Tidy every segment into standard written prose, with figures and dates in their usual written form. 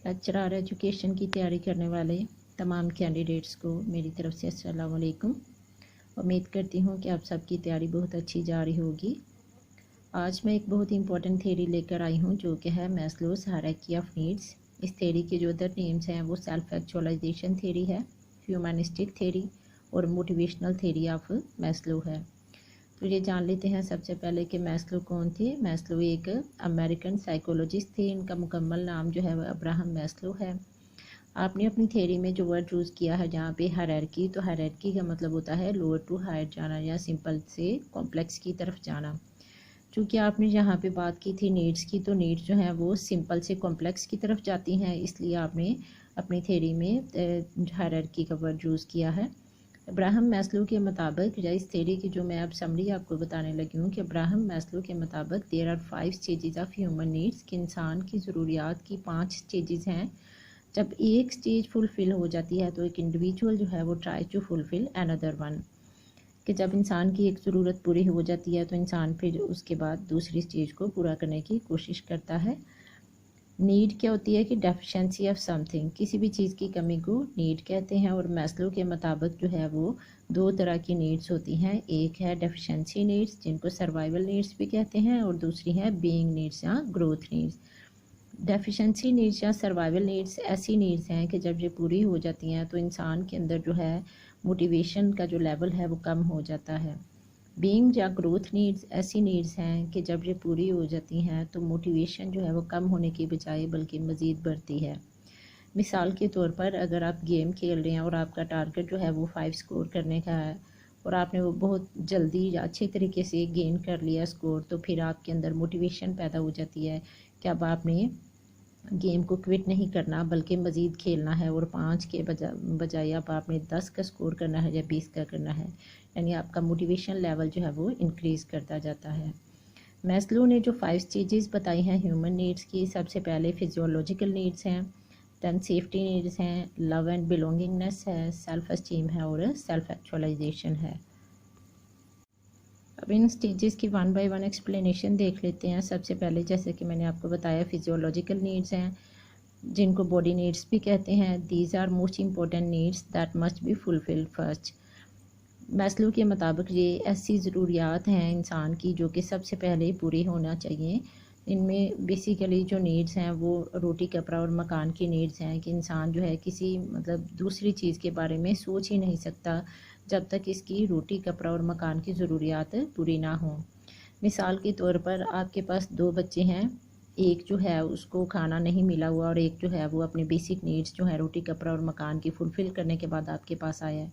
Lecturer education की तैयारी करने वाले तमाम कैंडिडेट्स को मेरी तरफ से अस्सलाम वालेकुम। उम्मीद करती हूँ कि आप सबकी तैयारी बहुत अच्छी जा रही होगी। आज मैं एक बहुत इंपॉर्टेंट थ्योरी लेकर आई हूँ जो कि है मैस्लोस हायरार्की ऑफ नीड्स। इस थ्योरी के जो अदर नेम्स हैं वो सेल्फ एक्चुअलाइजेशन थ्योरी है, ह्यूमनिस्टिक थ्योरी और मोटिवेशनल थ्योरी ऑफ मैस्लो है। तो ये जान लेते हैं सबसे पहले कि मैस्लो कौन थे। मैस्लो एक अमेरिकन साइकोलॉजिस्ट थे। इनका मुकम्मल नाम जो है वह अब्राहम मैस्लो है। आपने अपनी थ्योरी में जो वर्ड यूज़ किया है जहाँ पे हायरार्की, तो हायरार्की का मतलब होता है लोअर टू हायर जाना या सिंपल से कॉम्प्लेक्स की तरफ जाना। चूँकि आपने यहाँ पे बात की थी नीड्स की, तो नीड्स जो हैं वो सिंपल से कॉम्प्लेक्स की तरफ जाती हैं, इसलिए आपने अपनी थ्योरी में हायरार्की का वर्ड यूज़ किया है। अब्राहम मैस्लो के मुताबिक, या इस थ्योरी की जो मैं अब समरी आपको बताने लगी हूँ कि अब्राहम मैस्लो के मुताबिक there are 5 stages of human needs, कि इंसान की ज़रूरियात की 5 स्टेजेस हैं। जब एक स्टेज फुलफ़िल हो जाती है तो एक इंडिविजुअल जो है वो try to fulfil another one, कि जब इंसान की एक ज़रूरत पूरी हो जाती है तो इंसान फिर उसके बाद दूसरी स्टेज को पूरा करने की कोशिश करता है। नीड क्या होती है कि डेफिशिएंसी ऑफ समथिंग, किसी भी चीज़ की कमी को नीड कहते हैं। और मैस्लो के मुताबिक जो है वो 2 तरह की नीड्स होती हैं। एक है डेफिशिएंसी नीड्स जिनको सर्वाइवल नीड्स भी कहते हैं, और दूसरी है बीइंग नीड्स या ग्रोथ नीड्स। डेफिशिएंसी नीड्स या सर्वाइवल नीड्स ऐसी नीड्स हैं कि जब ये पूरी हो जाती हैं तो इंसान के अंदर जो है मोटिवेशन का जो लेवल है वो कम हो जाता है। बीइंग या ग्रोथ नीड्स ऐसी नीड्स हैं कि जब ये पूरी हो जाती हैं तो मोटिवेशन जो है वो कम होने की बजाय बल्कि मज़ीद बढ़ती है। मिसाल के तौर पर अगर आप गेम खेल रहे हैं और आपका टारगेट जो है वो 5 स्कोर करने का है और आपने वो बहुत जल्दी या अच्छे तरीके से गेन कर लिया स्कोर, तो फिर आपके अंदर मोटिवेशन पैदा हो जाती है कि अब आपने गेम को क्विट नहीं करना बल्कि मज़ीद खेलना है, और 5 के बजाय अब आपने 10 का स्कोर करना है या 20 का करना है। यानी आपका मोटिवेशन लेवल जो है वो इंक्रीज़ करता जाता है। मैस्लो ने जो 5 स्टेजेस बताई हैं ह्यूमन नीड्स की, सबसे पहले फिजियोलॉजिकल नीड्स हैं, दैन सेफ्टी नीड्स हैं, लव एंड बिलोंगिंगनेस है, सेल्फ एस्टीम है और सेल्फ एक्चुअलाइजेशन है। अब इन स्टेजेस की 1 बाय 1 एक्सप्लेनेशन देख लेते हैं। सबसे पहले जैसे कि मैंने आपको बताया फिजियोलॉजिकल नीड्स हैं जिनको बॉडी नीड्स भी कहते हैं। These are most important needs that must be fulfilled first. Maslow के मुताबिक ये ऐसी ज़रूरियात हैं इंसान की जो कि सबसे पहले पूरी होना चाहिए। इनमें बेसिकली जो नीड्स हैं वो रोटी कपड़ा और मकान की नीड्स हैं, कि इंसान जो है किसी मतलब दूसरी चीज़ के बारे में सोच ही नहीं सकता जब तक इसकी रोटी कपड़ा और मकान की ज़रूरियात पूरी ना हो। मिसाल के तौर पर आपके पास 2 बच्चे हैं, एक जो है उसको खाना नहीं मिला हुआ और एक जो है वो अपने बेसिक नीड्स जो है रोटी कपड़ा और मकान की फुलफ़िल करने के बाद आपके पास आया है।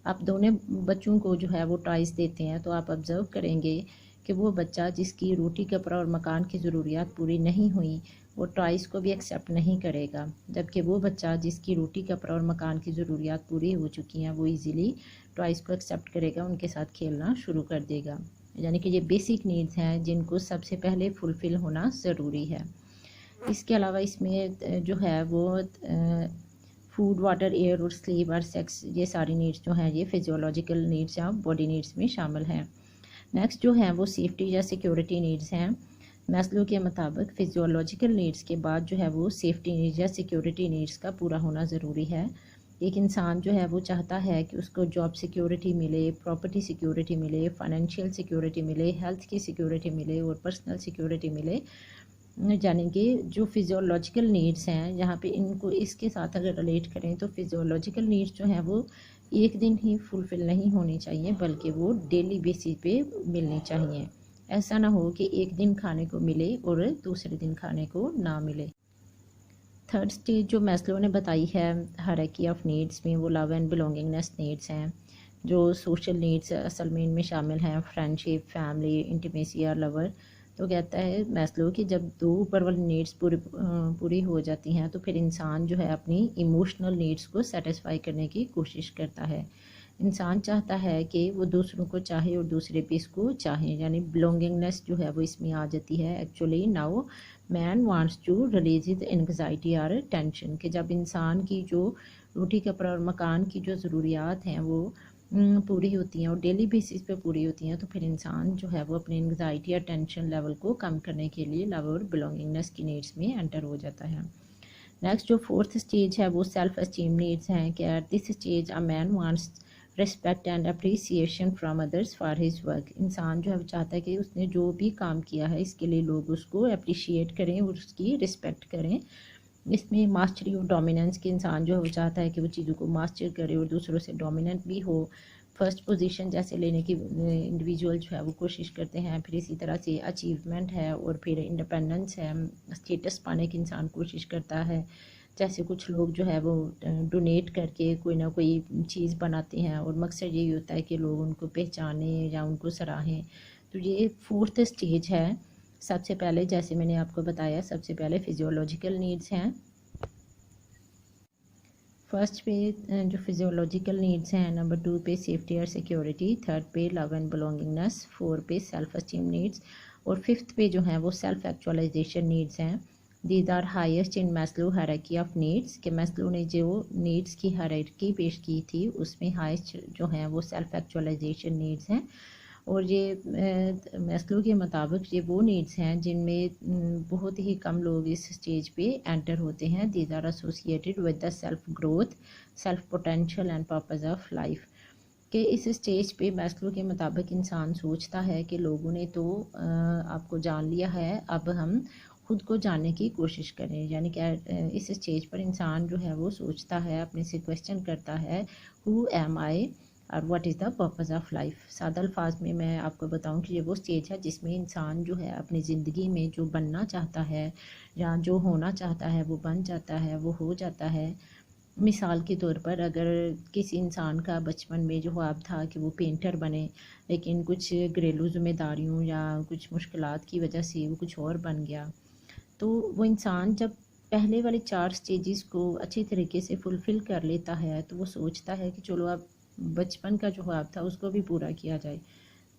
आप दोनों बच्चों को जो है वो टॉयज़ देते हैं, तो आप ऑब्ज़र्व करेंगे कि वो बच्चा जिसकी रोटी कपड़ा और मकान की ज़रूरियात पूरी नहीं हुई वो टॉयज़ को भी एक्सेप्ट नहीं करेगा, जबकि वो बच्चा जिसकी रोटी कपड़ा और मकान की ज़रूरियात पूरी हो चुकी हैं वो इजीली टॉयज़ को एक्सेप्ट करेगा, उनके साथ खेलना शुरू कर देगा। यानी कि ये बेसिक नीड्स हैं जिनको सबसे पहले फुलफ़िल होना ज़रूरी है। इसके अलावा इसमें जो है वो फूड, वाटर, एयर और स्लीप और सेक्स, ये सारी नीड्स जो हैं ये फिजियोलॉजिकल नीड्स या बॉडी नीड्स में शामिल हैं। नेक्स्ट जो है वो सेफ्टी या सिक्योरिटी नीड्स हैं। मैस्लो के मुताबिक फिजियोलॉजिकल नीड्स के बाद जो है वो सेफ्टी नीड्स या सिक्योरिटी नीड्स का पूरा होना ज़रूरी है। एक इंसान जो है वो चाहता है कि उसको जॉब सिक्योरिटी मिले, प्रॉपर्टी सिक्योरिटी मिले, फाइनेंशियल सिक्योरिटी मिले, हेल्थ की सिक्योरिटी मिले और पर्सनल सिक्योरिटी मिले। यानी कि जो फिजियोलॉजिकल नीड्स हैं यहाँ पे इनको इसके साथ अगर रिलेट करें तो फिजियोलॉजिकल नीड्स जो हैं वो एक दिन ही फुलफ़िल नहीं होनी चाहिए बल्कि वो डेली बेसिस पे मिलनी चाहिए। ऐसा ना हो कि एक दिन खाने को मिले और दूसरे दिन खाने को ना मिले। थर्ड स्टेज जो मैस्लो ने बताई है हायरार्की ऑफ नीड्स में, वो लव एंड बिलोंगिंगनेस नीड्स हैं। जो सोशल नीड्स असल में इनमें शामिल हैं फ्रेंडशिप, फैमिली, इंटीमेसी या लवर। तो कहता है मैस्लो कि जब 2 ऊपर वाली नीड्स पूरी हो जाती हैं तो फिर इंसान जो है अपनी इमोशनल नीड्स को सेटिस्फाई करने की कोशिश करता है। इंसान चाहता है कि वो दूसरों को चाहे और दूसरे भी इसको चाहें, यानी बिलोंगिंगनेस जो है वो इसमें आ जाती है। Actually now man wants to release his anxiety और टेंशन, कि जब इंसान की जो रोटी कपड़ा और मकान की जो ज़रूरियात हैं वो पूरी होती हैं और डेली बेसिस पे पूरी होती हैं, तो फिर इंसान जो है वो अपनी एंग्जाइटी या टेंशन लेवल को कम करने के लिए लव और बिलोंगिंगनेस की नीड्स में एंटर हो जाता है। नेक्स्ट जो फोर्थ स्टेज है वो सेल्फ एस्टीम नीड्स हैं कि at this stage a man wants respect and appreciation from others for his work. इंसान जो है वो चाहता है कि उसने जो भी काम किया है इसके लिए लोग उसको अप्रिशिएट करें और उसकी रिस्पेक्ट करें। इसमें मास्टरी और डोमिनेंस के इंसान जो है वो चाहता है कि वो चीज़ों को मास्टर करे और दूसरों से डोमिनेंट भी हो। फर्स्ट पोजीशन जैसे लेने की इंडिविजुअल जो है वो कोशिश करते हैं। फिर इसी तरह से अचीवमेंट है और फिर इंडिपेंडेंस है, स्टेटस पाने की इंसान कोशिश करता है। जैसे कुछ लोग जो है वो डोनेट करके कोई ना कोई चीज़ बनाते हैं और मकसद यही होता है कि लोग उनको पहचानें या उनको सराहें। तो ये फोर्थ स्टेज है। सबसे पहले जैसे मैंने आपको बताया, सबसे पहले फिजियोलॉजिकल नीड्स हैं। फर्स्ट पे जो फिजियोलॉजिकल नीड्स हैं, नंबर 2 पे सेफ्टी और सिक्योरिटी, थर्ड पे लव एंड बिलोंगिंगनेस, 4 पे सेल्फ एस्टीम नीड्स और फिफ्थ पे जो हैं वो सेल्फ एक्चुअलाइजेशन नीड्स हैं। These are highest in Maslow hierarchy of needs कि मैस्लो ने जो नीड्स की हायरार्की पेश की थी उसमें हाईएस्ट जो हैं वो सेल्फ एक्चुअलाइजेशन नीड्स हैं। और ये मैस्लो के मुताबिक ये वो नीड्स हैं जिनमें बहुत ही कम लोग इस स्टेज पे एंटर होते हैं। These are associated with the self growth, self potential and purpose of life. कि इस स्टेज पे मैस्लो के मुताबिक इंसान सोचता है कि लोगों ने तो आपको जान लिया है, अब हम खुद को जानने की कोशिश करें। यानी कि इस स्टेज पर इंसान जो है वो सोचता है, अपने से क्वेश्चन करता है, हु एम आई और what is the purpose of life. सादा अल्फाज में मैं आपको बताऊं कि ये वो स्टेज है जिसमें इंसान जो है अपनी ज़िंदगी में जो बनना चाहता है या जो होना चाहता है वो बन जाता है, वो हो जाता है। मिसाल के तौर पर अगर किसी इंसान का बचपन में जो ख्वाब था कि वो पेंटर बने, लेकिन कुछ घरेलू ज़िम्मेदारियों या कुछ मुश्किलात की वजह से वो कुछ और बन गया, तो वो इंसान जब पहले वाले 4 स्टेजेस को अच्छी तरीके से फुलफ़िल कर लेता है तो वो सोचता है कि चलो अब बचपन का जो ख्वाब था उसको भी पूरा किया जाए।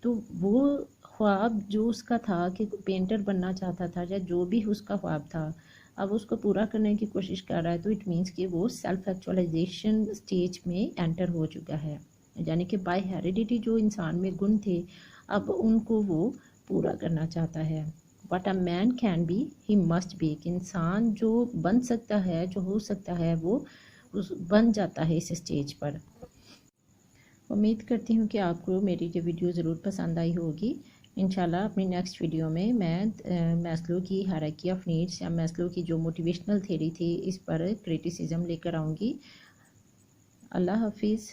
तो वो ख्वाब जो उसका था कि पेंटर बनना चाहता था या जो भी उसका ख्वाब था, अब उसको पूरा करने की कोशिश कर रहा है, तो इट मीन्स कि वो सेल्फ एक्चुअलाइजेशन स्टेज में एंटर हो चुका है। यानी कि बाय हेरिडिटी जो इंसान में गुण थे, अब उनको वो पूरा करना चाहता है। What a man can be he must be, इंसान जो बन सकता है, जो हो सकता है, वो उस बन जाता है इस स्टेज पर। उम्मीद करती हूँ कि आपको मेरी ये वीडियो ज़रूर पसंद आई होगी। इंशाल्लाह अपनी नेक्स्ट वीडियो में मैं मैस्लो की हायरार्की ऑफ नीड्स या मैस्लो की जो मोटिवेशनल थ्योरी थी इस पर क्रिटिसिज्म लेकर आऊँगी। अल्लाह हाफिज़।